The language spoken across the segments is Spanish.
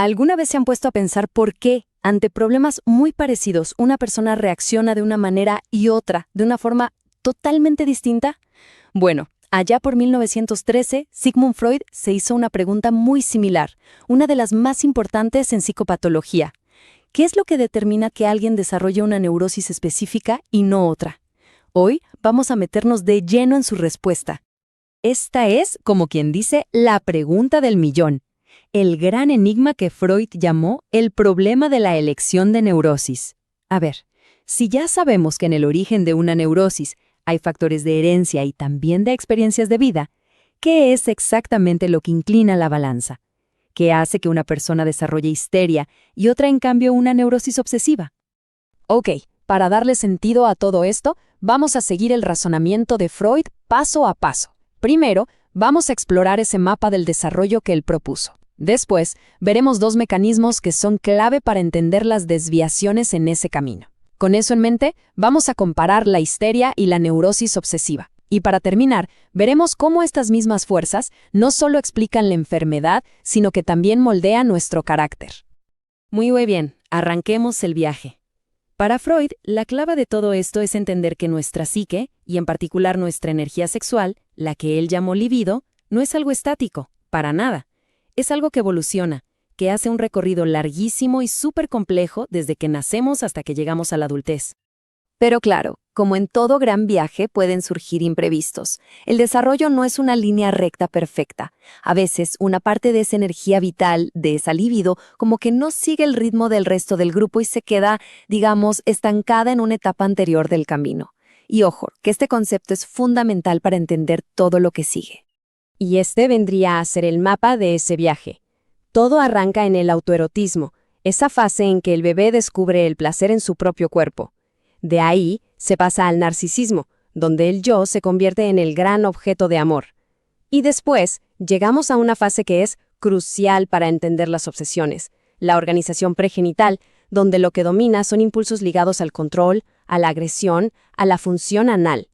¿Alguna vez se han puesto a pensar por qué, ante problemas muy parecidos, una persona reacciona de una manera y otra de una forma totalmente distinta? Bueno, allá por 1913, Sigmund Freud se hizo una pregunta muy similar, una de las más importantes en psicopatología. ¿Qué es lo que determina que alguien desarrolle una neurosis específica y no otra? Hoy vamos a meternos de lleno en su respuesta. Esta es, como quien dice, la pregunta del millón. El gran enigma que Freud llamó el problema de la elección de neurosis. A ver, si ya sabemos que en el origen de una neurosis hay factores de herencia y también de experiencias de vida, ¿qué es exactamente lo que inclina la balanza? ¿Qué hace que una persona desarrolle histeria y otra, en cambio, una neurosis obsesiva? Ok, para darle sentido a todo esto, vamos a seguir el razonamiento de Freud paso a paso. Primero, vamos a explorar ese mapa del desarrollo que él propuso. Después, veremos dos mecanismos que son clave para entender las desviaciones en ese camino. Con eso en mente, vamos a comparar la histeria y la neurosis obsesiva. Y para terminar, veremos cómo estas mismas fuerzas no solo explican la enfermedad, sino que también moldean nuestro carácter. Muy bien, arranquemos el viaje. Para Freud, la clave de todo esto es entender que nuestra psique, y en particular nuestra energía sexual, la que él llamó libido, no es algo estático, para nada. Es algo que evoluciona, que hace un recorrido larguísimo y súper complejo desde que nacemos hasta que llegamos a la adultez. Pero claro, como en todo gran viaje pueden surgir imprevistos. El desarrollo no es una línea recta perfecta. A veces, una parte de esa energía vital, de esa libido, como que no sigue el ritmo del resto del grupo y se queda, digamos, estancada en una etapa anterior del camino. Y ojo, que este concepto es fundamental para entender todo lo que sigue. Y este vendría a ser el mapa de ese viaje. Todo arranca en el autoerotismo, esa fase en que el bebé descubre el placer en su propio cuerpo. De ahí se pasa al narcisismo, donde el yo se convierte en el gran objeto de amor. Y después llegamos a una fase que es crucial para entender las obsesiones, la organización pregenital, donde lo que domina son impulsos ligados al control, a la agresión, a la función anal.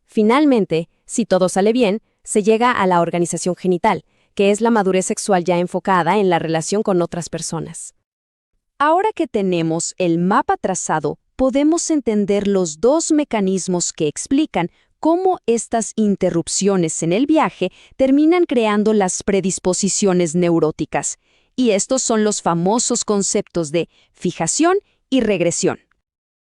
Finalmente, si todo sale bien, se llega a la organización genital, que es la madurez sexual ya enfocada en la relación con otras personas. Ahora que tenemos el mapa trazado, podemos entender los dos mecanismos que explican cómo estas interrupciones en el viaje terminan creando las predisposiciones neuróticas. Y estos son los famosos conceptos de fijación y regresión.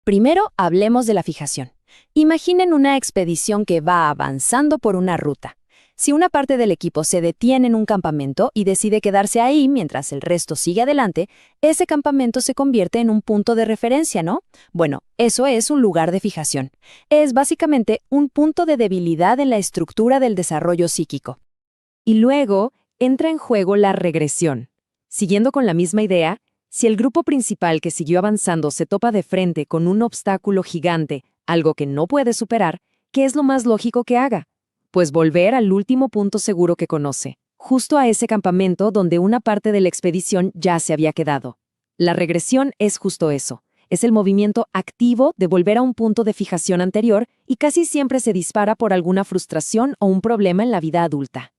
Primero, hablemos de la fijación. Imaginen una expedición que va avanzando por una ruta. Si una parte del equipo se detiene en un campamento y decide quedarse ahí mientras el resto sigue adelante, ese campamento se convierte en un punto de referencia, ¿no? Bueno, eso es un lugar de fijación. Es básicamente un punto de debilidad en la estructura del desarrollo psíquico. Y luego entra en juego la regresión. Siguiendo con la misma idea, si el grupo principal que siguió avanzando se topa de frente con un obstáculo gigante, algo que no puede superar, ¿qué es lo más lógico que haga? Pues volver al último punto seguro que conoce, justo a ese campamento donde una parte de la expedición ya se había quedado. La regresión es justo eso, es el movimiento activo de volver a un punto de fijación anterior y casi siempre se dispara por alguna frustración o un problema en la vida adulta.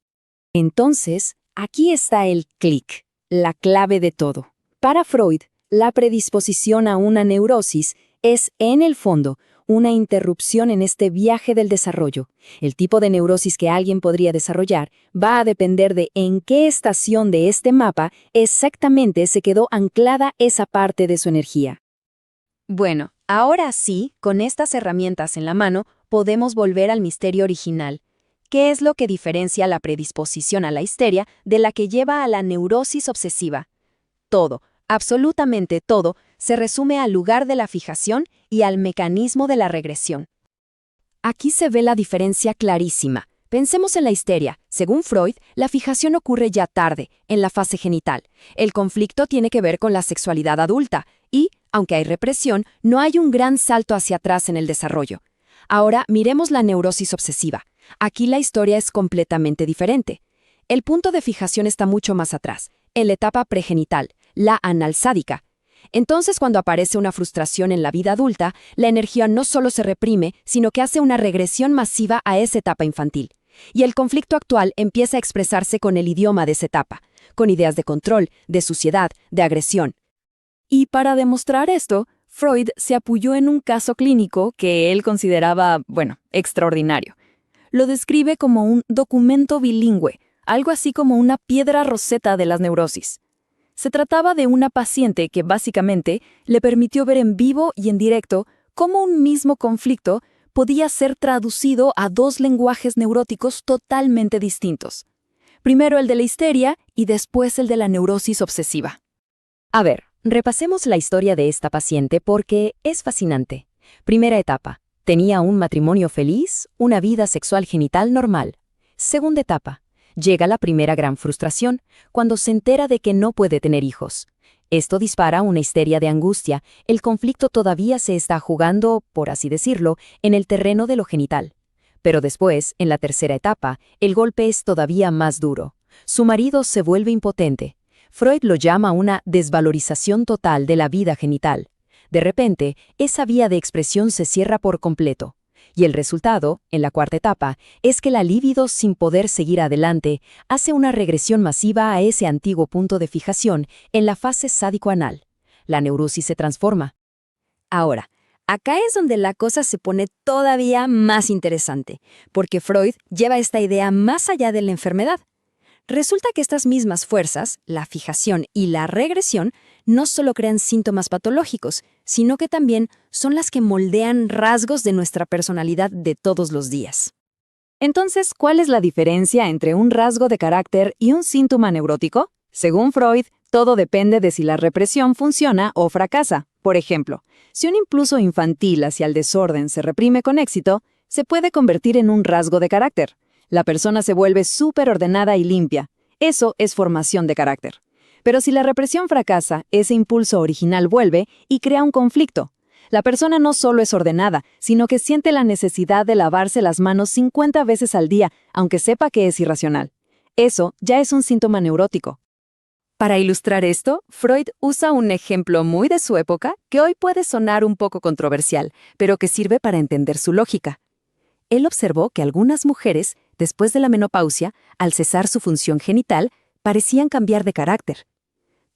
Entonces, aquí está el clic, la clave de todo. Para Freud, la predisposición a una neurosis es, en el fondo, una interrupción en este viaje del desarrollo. El tipo de neurosis que alguien podría desarrollar va a depender de en qué estación de este mapa exactamente se quedó anclada esa parte de su energía. Bueno, ahora sí, con estas herramientas en la mano, podemos volver al misterio original. ¿Qué es lo que diferencia la predisposición a la histeria de la que lleva a la neurosis obsesiva? Todo, absolutamente todo, se resume al lugar de la fijación y al mecanismo de la regresión. Aquí se ve la diferencia clarísima. Pensemos en la histeria. Según Freud, la fijación ocurre ya tarde, en la fase genital. El conflicto tiene que ver con la sexualidad adulta y, aunque hay represión, no hay un gran salto hacia atrás en el desarrollo. Ahora miremos la neurosis obsesiva. Aquí la historia es completamente diferente. El punto de fijación está mucho más atrás, en la etapa pregenital, la analsádica. Entonces, cuando aparece una frustración en la vida adulta, la energía no solo se reprime, sino que hace una regresión masiva a esa etapa infantil. Y el conflicto actual empieza a expresarse con el idioma de esa etapa. con ideas de control, de suciedad, de agresión. Y para demostrar esto, Freud se apoyó en un caso clínico que él consideraba, extraordinario. Lo describe como un documento bilingüe, algo así como una piedra roseta de las neurosis. Se trataba de una paciente que básicamente le permitió ver en vivo y en directo cómo un mismo conflicto podía ser traducido a dos lenguajes neuróticos totalmente distintos. Primero el de la histeria y después el de la neurosis obsesiva. A ver, repasemos la historia de esta paciente porque es fascinante. Primera etapa. Tenía un matrimonio feliz, una vida sexual genital normal. Segunda etapa. Llega la primera gran frustración, cuando se entera de que no puede tener hijos. Esto dispara una histeria de angustia. El conflicto todavía se está jugando, por así decirlo, en el terreno de lo genital. Pero después, en la tercera etapa, el golpe es todavía más duro. Su marido se vuelve impotente. Freud lo llama una desvalorización total de la vida genital. De repente, esa vía de expresión se cierra por completo. Y el resultado, en la cuarta etapa, es que la libido, sin poder seguir adelante, hace una regresión masiva a ese antiguo punto de fijación en la fase sádico-anal. La neurosis se transforma. Ahora, acá es donde la cosa se pone todavía más interesante, porque Freud lleva esta idea más allá de la enfermedad. Resulta que estas mismas fuerzas, la fijación y la regresión, no solo crean síntomas patológicos, sino que también son las que moldean rasgos de nuestra personalidad de todos los días. Entonces, ¿cuál es la diferencia entre un rasgo de carácter y un síntoma neurótico? Según Freud, todo depende de si la represión funciona o fracasa. Por ejemplo, si un impulso infantil hacia el desorden se reprime con éxito, se puede convertir en un rasgo de carácter. La persona se vuelve súper ordenada y limpia. Eso es formación de carácter. Pero si la represión fracasa, ese impulso original vuelve y crea un conflicto. La persona no solo es ordenada, sino que siente la necesidad de lavarse las manos 50 veces al día, aunque sepa que es irracional. Eso ya es un síntoma neurótico. Para ilustrar esto, Freud usa un ejemplo muy de su época que hoy puede sonar un poco controversial, pero que sirve para entender su lógica. Él observó que algunas mujeres, después de la menopausia, al cesar su función genital, parecían cambiar de carácter.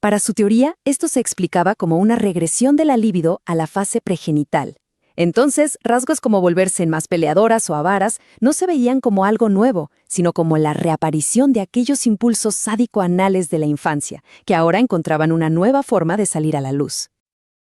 Para su teoría, esto se explicaba como una regresión de la libido a la fase pregenital. Entonces, rasgos como volverse más peleadoras o avaras no se veían como algo nuevo, sino como la reaparición de aquellos impulsos sádico-anales de la infancia, que ahora encontraban una nueva forma de salir a la luz.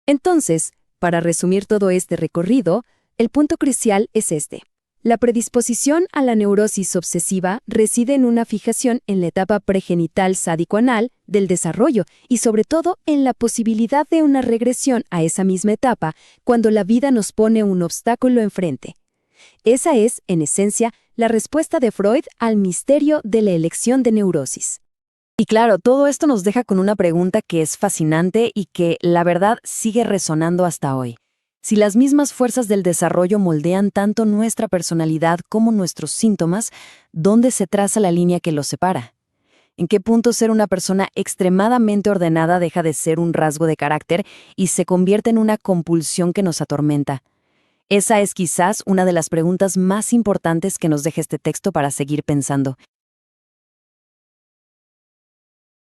Entonces, para resumir todo este recorrido, el punto crucial es este. La predisposición a la neurosis obsesiva reside en una fijación en la etapa pregenital sádico-anal del desarrollo y sobre todo en la posibilidad de una regresión a esa misma etapa cuando la vida nos pone un obstáculo enfrente. Esa es, en esencia, la respuesta de Freud al misterio de la elección de neurosis. Y claro, todo esto nos deja con una pregunta que es fascinante y que, la verdad, sigue resonando hasta hoy. Si las mismas fuerzas del desarrollo moldean tanto nuestra personalidad como nuestros síntomas, ¿dónde se traza la línea que los separa? ¿En qué punto ser una persona extremadamente ordenada deja de ser un rasgo de carácter y se convierte en una compulsión que nos atormenta? Esa es quizás una de las preguntas más importantes que nos deja este texto para seguir pensando.